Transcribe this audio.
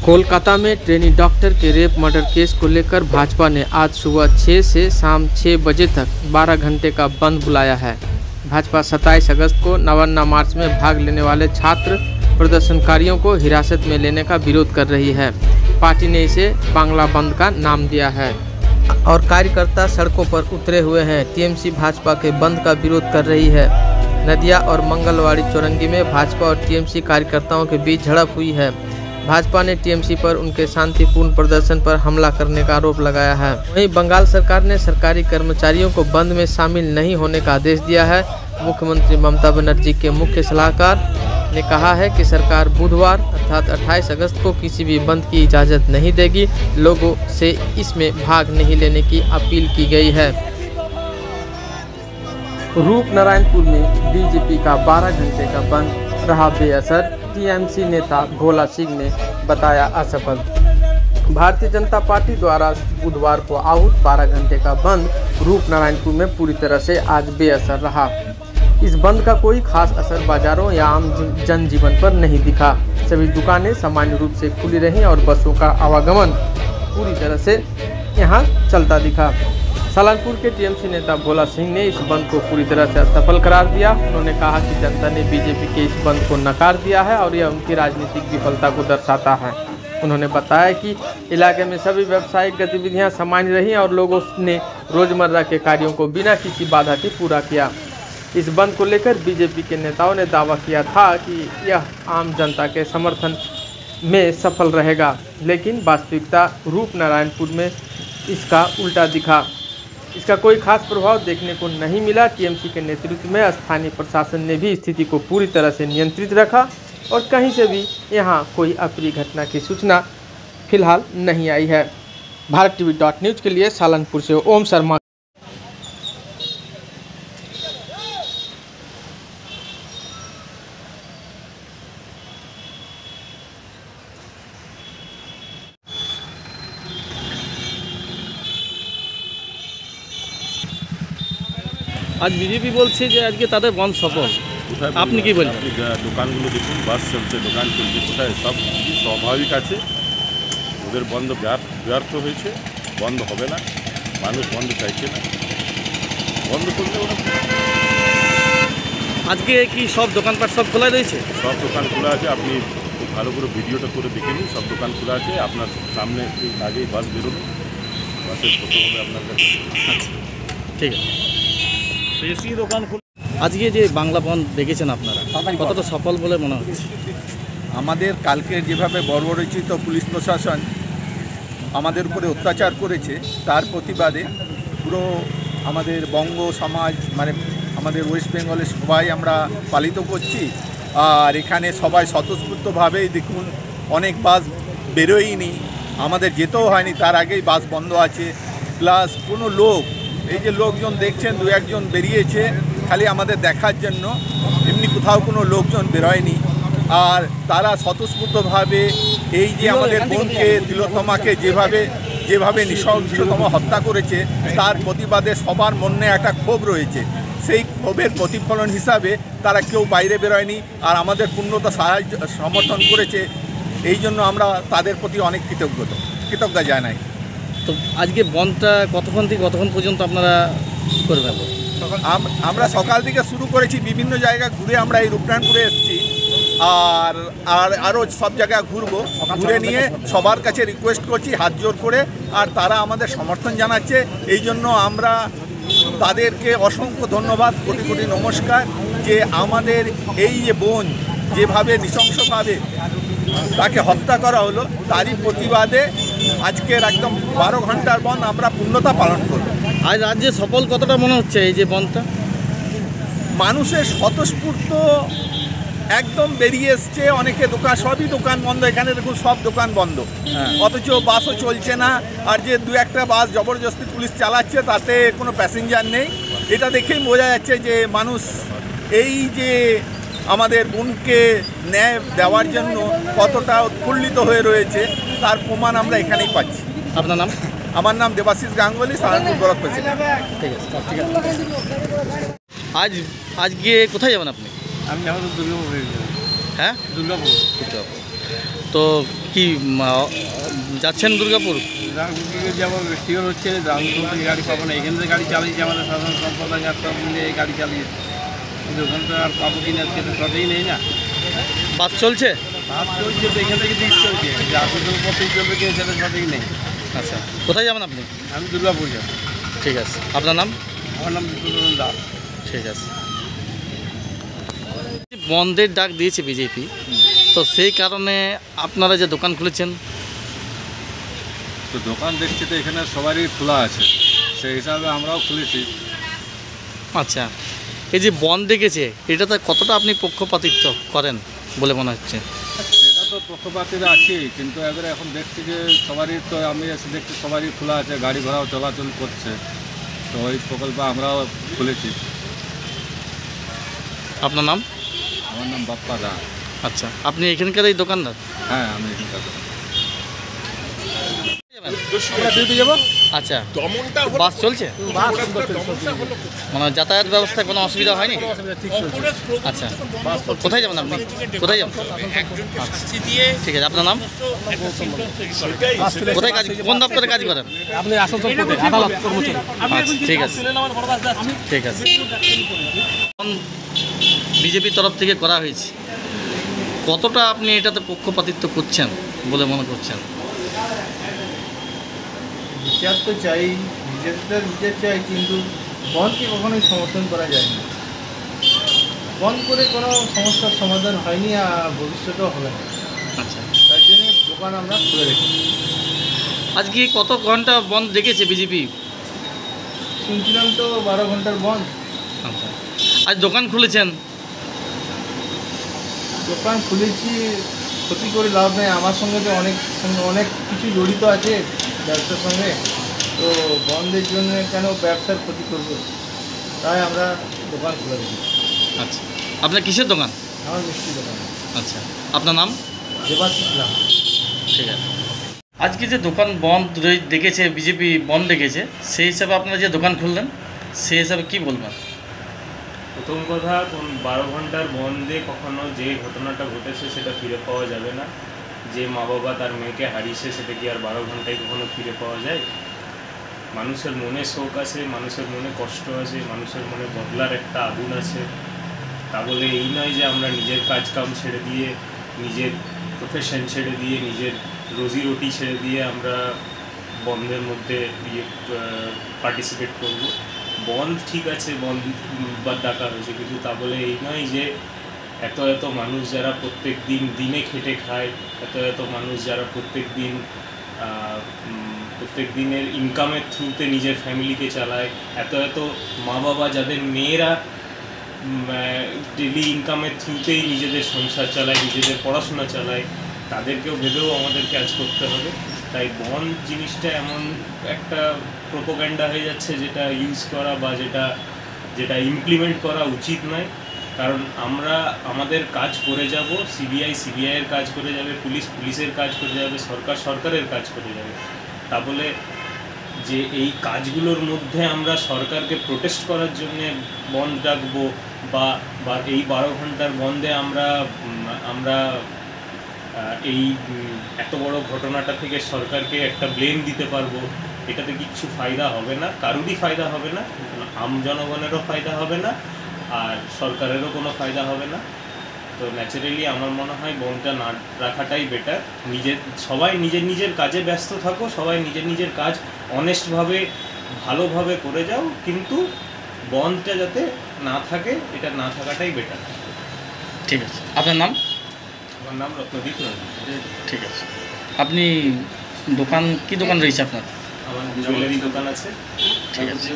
कोलकाता में trainee doctor के rape murder case को लेकर भाजपा ने आज सुबह 6 से शाम 6 बजे तक 12 घंटे का बंद बुलाया है। भाजपा 27 अगस्त को नवान्ना मार्च में भाग लेने वाले छात्र प्रदर्शनकारियों को हिरासत में लेने का विरोध कर रही है। पार्टी ने इसे बांग्ला बंद का नाम दिया है और कार्यकर्ता सड़कों पर उतरे हुए हैं। टीएमसी भाजपा के बंद का विरोध कर रही है। नदिया और मंगलवाड़ी चौरंगी में भाजपा और टीएमसी कार्यकर्ताओं के बीच झड़प हुई है। भाजपा ने टीएमसी पर उनके शांतिपूर्ण प्रदर्शन पर हमला करने का आरोप लगाया है। वहीं बंगाल सरकार ने सरकारी कर्मचारियों को बंद में शामिल नहीं होने का आदेश दिया है। मुख्यमंत्री ममता बनर्जी के मुख्य सलाहकार ने कहा है कि सरकार बुधवार अर्थात 28 अगस्त को किसी भी बंद की इजाज़त नहीं देगी। लोगों से इसमें भाग नहीं लेने की अपील की गई है। रूपनारायणपुर में बीजेपी का 12 घंटे का बंद रहा बेअसर। टीएमसी नेता भोला सिंह ने बताया असफल। भारतीय जनता पार्टी द्वारा बुधवार को आहूत 12 घंटे का बंद रूपनारायणपुर में पूरी तरह से आज बेअसर रहा। इस बंद का कोई खास असर बाजारों या आम जनजीवन पर नहीं दिखा। सभी दुकानें सामान्य रूप से खुली रहीं और बसों का आवागमन पूरी तरह से यहां चलता दिखा। सालानपुर के टीएमसी नेता भोला सिंह ने इस बंद को पूरी तरह से असफल करार दिया। उन्होंने कहा कि जनता ने बीजेपी के इस बंद को नकार दिया है और यह उनकी राजनीतिक विफलता को दर्शाता है। उन्होंने बताया कि इलाके में सभी व्यावसायिक गतिविधियां सामान्य रहीं और लोगों ने रोजमर्रा के कार्यों को बिना किसी बाधा के पूरा किया। इस बंद को लेकर बीजेपी के नेताओं ने दावा किया था कि यह आम जनता के समर्थन में सफल रहेगा, लेकिन वास्तविकता रूपनारायणपुर में इसका उल्टा दिखा। इसका कोई खास प्रभाव देखने को नहीं मिला। टीएमसी के नेतृत्व में स्थानीय प्रशासन ने भी स्थिति को पूरी तरह से नियंत्रित रखा और कहीं से भी यहां कोई अप्रिय घटना की सूचना फिलहाल नहीं आई है। भारत टीवी.न्यूज के लिए सालानपुर से ओम शर्मा। आज बीजेपी বলছে যে আজকে তাদের বন্ধ সফল। আপনি কি বলেন? দোকানগুলো দেখুন, বাস চলছে, দোকান চলছে, কোথায় সব স্বাভাবিক আছে। ওদের বন্ধ ব্যর্থ হয়েছে, বন্ধ হবে না, মানুষ বন্ধ চাইছে না, বন্ধ করলে ওরা। আজকে কি সব দোকানপাট সব খোলা রয়েছে? সব দোকান খোলা আছে। আপনি খুব ভালো করে ভিডিওটা করে দেখে নিন, সব দোকান খোলা আছে। আপনার সামনে আগেই বাস বেরোবে, বাসের ফটো হবে আপনার কাছে। আচ্ছা, ঠিক আছে। আজকে যে বাংলা বন্ধ দেখেছেন আপনারা, কতটা সফল বলে মনে হচ্ছে? আমাদের কালকে যেভাবে বর্বরচিত পুলিশ প্রশাসন আমাদের উপরে অত্যাচার করেছে তার প্রতিবাদে পুরো আমাদের বঙ্গ সমাজ মানে আমাদের ওয়েস্ট বেঙ্গলে সবাই আমরা পালিত করছি। আর এখানে সবাই স্বতঃস্ফূর্তভাবেই দেখুন অনেক বাস বেরোয়নি, আমাদের যেতেও হয়নি, তার আগেই বাস বন্ধ আছে। প্লাস কোনো লোক, এই যে লোকজন দেখছেন দু একজন বেরিয়েছে খালি আমাদের দেখার জন্য, এমনি কোথাও কোনো লোকজন বেরোয়নি। আর তারা স্বতঃস্ফূর্তভাবে এই যে আমাদের বোনকে তিলোত্তমাকে যেভাবে নৃশংসতম হত্যা করেছে তার প্রতিবাদে সবার মনে একটা ক্ষোভ রয়েছে। সেই ক্ষোভের প্রতিফলন হিসাবে তারা কেউ বাইরে বেরোয়নি আর আমাদের পূর্ণতা সাহায্য সমর্থন করেছে। এই জন্য আমরা তাদের প্রতি অনেক কৃতজ্ঞতা জানাই। তো আজকে বন্ধটা কতক্ষণ থেকে কতক্ষণ পর্যন্ত আপনারা করবেন? আমরা সকাল থেকে শুরু করেছি, বিভিন্ন জায়গা ঘুরে আমরা এই রূপনারায়ণপুরে এসেছি আর আরও সব জায়গায় ঘুরবো। ঘুরে নিয়ে সবার কাছে রিকোয়েস্ট করছি হাত জোর করে, আর তারা আমাদের সমর্থন জানাচ্ছে। এই জন্য আমরা তাদেরকে অসংখ্য ধন্যবাদ, কোটি কোটি নমস্কার যে আমাদের এই যে বোন যেভাবে নৃশংসভাবে তাকে হত্যা করা হলো তারই প্রতিবাদে আজকের একদম 12 ঘন্টার বন্ধ আমরা পূর্ণতা পালন করব। আজ রাজ্যে সফল কতটা মনে হচ্ছে এই যে বন্ধটা? মানুষের স্বতঃস্ফূর্ত একদম বেরিয়ে এসছে। অনেকে দোকান, সবই দোকান বন্ধ, এখানে দেখুন সব দোকান বন্ধ, অথচ বাসও চলছে না। আর যে দু একটা বাস জবরদস্তি পুলিশ চালাচ্ছে তাতে কোনো প্যাসেঞ্জার নেই। এটা দেখেই বোঝা যাচ্ছে যে মানুষ এই যে আমাদের বোনকে ন্যায় দেওয়ার জন্য কতটা উৎফুল্লিত হয়ে রয়েছে তার প্রমাণ আমরা এখানেই পাচ্ছি। আপনার নাম? আমার নাম দেবাশিস গাঙ্গুলি, সালানপুর ব্লক প্রেসিডেন্ট। ঠিক আছে। আজকে কোথায় যাবেন আপনি? আমি যাবো দুর্গাপুর। হ্যাঁ, দুর্গাপুর। তো কি যাচ্ছেন দুর্গাপুর? যেমন ঠিক হচ্ছে রামপুর থেকে গাড়ি পাবো না, এখান থেকে গাড়ি চালিয়েছে আমাদের সাধারণ সম্প্রদায় যাত্রা মিলে গাড়ি চালিয়েছে, কিন্তু ওখান থেকে আর পাবো কিনা আজকে তো সঠিক নেই না। বাস চলছে? বাস চলছে তো এখান থেকে দিক চলছে, যে আসল পথেই চলবে কিনা সেটা সঠিক নেই। আচ্ছা, কোথায় যাবেন আপনি? আমি দুর্গাপুর যাবো। ঠিক আছে, আপনার নাম? আমার নাম বিষ্ণুরঞ্জন দাস। ঠিক আছে। বন্ধের ডাক দিয়েছে বিজেপি, তো সেই কারণে আপনারা যে দোকান খুলেছেন? তো দোকান দেখছি তো এখানে সবারই খোলা আছে, সেই হিসাবে আমরাও খুলেছি। আচ্ছা, এই যে বন্ধ ডেকেছে এটাতে কতটা আপনি পক্ষপাতিত্ব করেন বলে মনে হচ্ছে? সেটা তো পক্ষপাতিরা আছেই, কিন্তু এবারে এখন দেখছি যে সবারই, তো আমি এসে দেখছি সবারই খোলা আছে, গাড়ি ঘোড়াও চলাচল করছে, তো ওই প্রকল্প আমরাও খুলেছি। আপনার নাম? আমার নাম বাপ্পা দা। আচ্ছা, আপনি এখানকার এই দোকানদার? হ্যাঁ, আমি এখানকার দোকান। আচ্ছা, বাস চলছে? মানে যাতায়াত ব্যবস্থায় কোনো অসুবিধা হয়নি? আচ্ছা, কোথায় যাবেন আপনি? কোথায় যাবেন? ঠিক আছে, আপনার নাম? কোথায় কাজ, কোন দপ্তরে কাজ করেন? আচ্ছা, ঠিক আছে, ঠিক আছে। বিজেপির তরফ থেকে করা হয়েছে, কতটা আপনি এটাতে পক্ষপাতিত্ব করছেন বলে মনে করছেন? বিচার তো চাই, বিচার চাই, কিন্তু বনকে কখনোই সমর্থন করা যায় না। বন্ধ করে কোনো সমস্যার সমাধান হয়নি, আর ভবিষ্যতেও হবে না। আচ্ছা, তার জন্য দোকান আমরা খুলে রেখেছি। আজকে কত ঘন্টা বন্ধ রেখেছে বিজেপি? শুনছিলাম তো 12 ঘন্টার বন্ধ। আচ্ছা, আজ দোকান খুলেছেন? দোকান খুলেছি, ক্ষতি করে লাভ নেই। আমার সঙ্গে তো অনেক কিছু জড়িত আছে ব্যবসার সঙ্গে, তো বন্ধের জন্য কেন ব্যবসার ক্ষতি করব, তাই আমরা দোকান খুলে রেখেছি। আচ্ছা, আপনার কিসের দোকান? আমার মিষ্টি দোকান। আচ্ছা, আপনার নাম? দেবাশিস লাভ। ঠিক আছে। আজকে যে দোকান বন্ধ দেখেছে বিজেপি, বন্ধ দেখেছে, সেই হিসাবে আপনারা যে দোকান খুললেন, সেই হিসাবে কী বলবেন? প্রথম কথা, কোন 12 ঘন্টার বন্ধে কখনো যে ঘটনাটা ঘটেছে সেটা ফিরে পাওয়া যাবে না। যে মা বাবা তার মেয়েকে হারিয়েছে সেটা কি আর 12 ঘন্টায় কখনো ফিরে পাওয়া যায়? মানুষের মনে শোক আছে, মানুষের মনে কষ্ট আছে, মানুষের মনে বদলার একটা আগুন আছে। তা বলে এই নয় যে আমরা নিজের কাজকাম ছেড়ে দিয়ে, নিজের প্রফেশন ছেড়ে দিয়ে, নিজের রুজি রুটি ছেড়ে দিয়ে আমরা বন্ধের মধ্যে পার্টিসিপেট করব। বন্ধ ঠিক আছে, বন্ধ বা ডাকা হয়েছে, কিন্তু তা বলে এই নয় যে এত মানুষ যারা প্রত্যেক দিনে খেটে খায়, এত মানুষ যারা প্রত্যেক দিনের ইনকামের থ্রুতে নিজের ফ্যামিলিকে চালায়, এত মা বাবা যাদের মেয়েরা ডেলি ইনকামের থ্রুতেই নিজেদের সংসার চালায়, নিজেদের পড়াশোনা চালায়, তাদেরকেও ভেবেও আমাদের কাজ করতে হবে। তাই বন্ড জিনিসটা এমন একটা প্রোপাগান্ডা হয়ে যাচ্ছে যেটা ইউজ করা বা যেটা ইমপ্লিমেন্ট করা উচিত নয়। কারণ আমরা আমাদের কাজ করে যাব, সিবিআইয়ের কাজ করে যাবে, পুলিশের কাজ করে যাবে, সরকারের কাজ করে যাবে। তা বলে যে এই কাজগুলোর মধ্যে আমরা সরকারকে প্রোটেস্ট করার জন্য বন্ধ ডাকবো বা এই 12 ঘন্টার বন্ধে আমরা এই এত বড় ঘটনাটা থেকে সরকারকে একটা ব্লেম দিতে পারবো, এটাতে কিচ্ছু ফায়দা হবে না, কারুরই ফায়দা হবে না, আম জনগণেরও ফায়দা হবে না, আর সরকারেরও কোনো ফায়দা হবে না। তো ন্যাচারালি আমার মনে হয় বন্ধটা না রাখাটাই বেটার। সবাই নিজের কাজে ব্যস্ত থাকো, সবাই নিজের কাজ অনেস্টভাবে ভালোভাবে করে যাও, কিন্তু বন্ধটা যাতে না থাকে, এটা না থাকাটাই বেটার। ঠিক আছে, আপনার নাম? আমার নাম রত্নদীপ নন্দী। ঠিক আছে। আপনি কি দোকান রয়েছে আপনার? আমার জুয়েলারি দোকান আছে। ঠিক আছে।